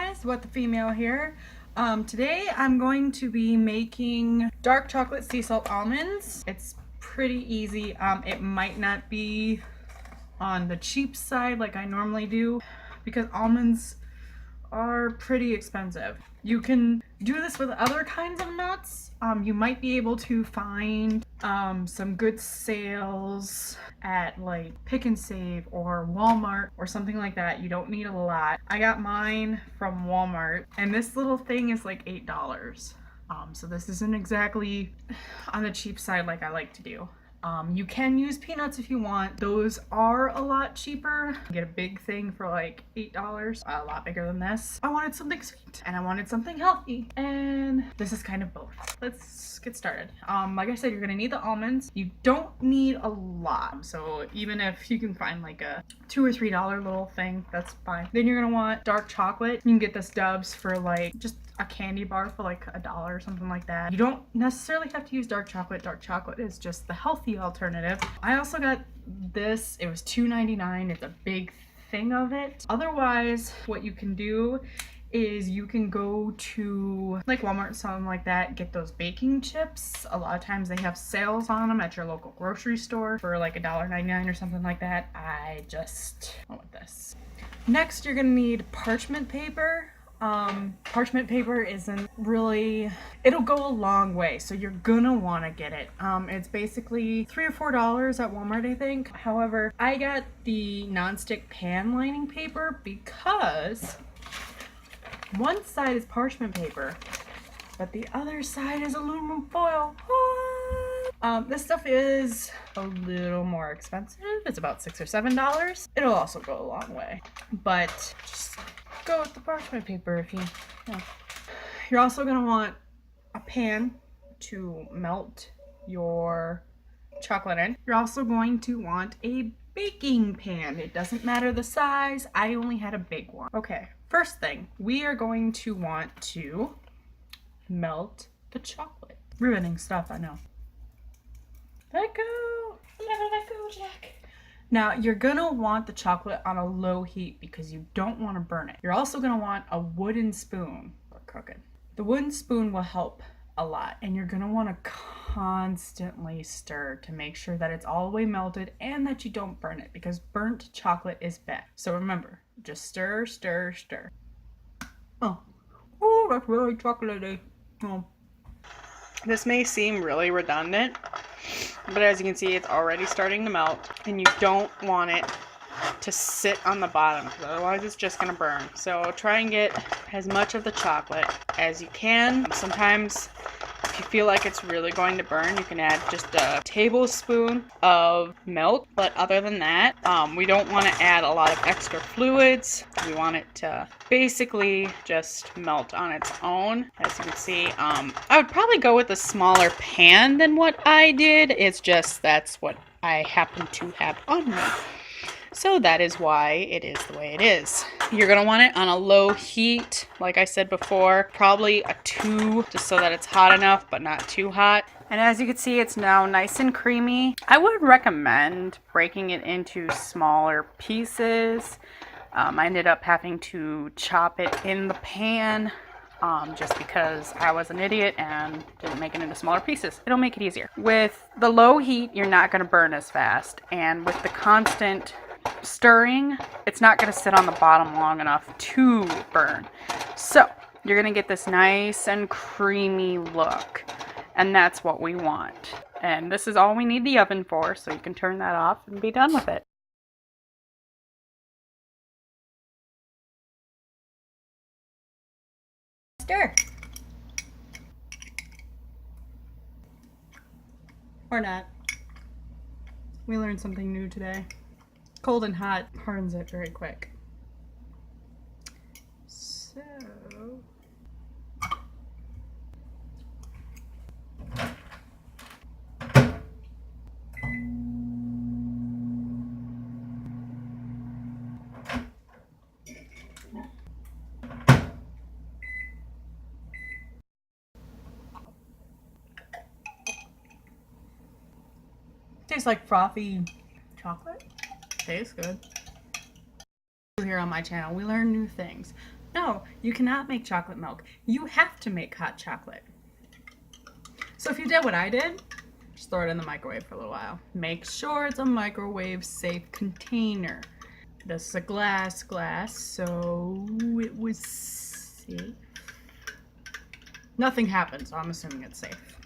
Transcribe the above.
guys, WTFemale here. Today I'm going to be making dark chocolate sea salt almonds. It's pretty easy. It might not be on the cheap side like I normally do because almonds are pretty expensive. You can do this with other kinds of nuts. You might be able to find some good sales at like Pick and Save or Walmart or something like that. You don't need a lot. I got mine from Walmart and this little thing is like $8. So this isn't exactly on the cheap side like I like to do. You can use peanuts if you want. Those are a lot cheaper. You get a big thing for like $8, a lot bigger than this. I wanted something sweet and I wanted something healthy, and this is kind of both. Let's get started. Like I said, you're gonna need the almonds. You don't need a lot, so even if you can find like a $2 or $3 little thing, that's fine. Then you're gonna want dark chocolate. You can get this Dubs for like just a candy bar for like $1 or something like that. You don't necessarily have to use dark chocolate. Dark chocolate is just the healthy alternative. I also got this. It was $2.99. It's a big thing of it. Otherwise, what you can do is you can go to like Walmart or something like that, get those baking chips. A lot of times they have sales on them at your local grocery store for like $1.99 or something like that. I just went with this. Next, you're gonna need parchment paper. Parchment paper isn't really, it'll go a long way, so you're gonna want to get it. It's basically $3 or $4 at Walmart, I think. However, I got the nonstick pan lining paper because one side is parchment paper, but the other side is aluminum foil. This stuff is a little more expensive. It's about $6 or $7. It'll also go a long way, but just go with the parchment paper if you know. You're also gonna want a pan to melt your chocolate in. You're also going to want a baking pan. It doesn't matter the size. I only had a big one. Okay, first thing, we are going to want to melt the chocolate. Riveting stuff, I know. Let go! Never let go, Jack. Now, you're gonna want the chocolate on a low heat because you don't want to burn it. You're also gonna want a wooden spoon for cooking. The wooden spoon will help a lot, and you're gonna want to constantly stir to make sure that it's all the way melted and that you don't burn it, because burnt chocolate is bad. So remember, just stir, stir, stir. Oh, that's really chocolatey. Oh. This may seem really redundant, but as you can see, it's already starting to melt, and you don't want it to sit on the bottom because otherwise it's just gonna burn. So try and get as much of the chocolate as you can. Sometimes if you feel like it's really going to burn, you can add just a tablespoon of milk, but other than that, we don't want to add a lot of extra fluids. We want it to basically just melt on its own. As you can see, I would probably go with a smaller pan than what I did. It's just that's what I happen to have on me. So that is why it is the way it is. You're gonna want it on a low heat, like I said before, probably a 2, just so that it's hot enough but not too hot. And as you can see, it's now nice and creamy. I would recommend breaking it into smaller pieces. I ended up having to chop it in the pan just because I was an idiot and didn't make it into smaller pieces. It'll make it easier. With the low heat, you're not gonna burn as fast, and with the constant stirring, it's not going to sit on the bottom long enough to burn. So you're going to get this nice and creamy look, and that's what we want. And this is all we need the oven for, so you can turn that off and be done with it. Stir. Or not. We learned something new today. Cold and hot hardens it very quick. So tastes like frothy chocolate. Tastes good. Here on my channel, we learn new things. No, you cannot make chocolate milk. You have to make hot chocolate. So if you did what I did, just throw it in the microwave for a little while. Make sure it's a microwave safe container. This is a glass, so it was safe. Nothing happened, so I'm assuming it's safe.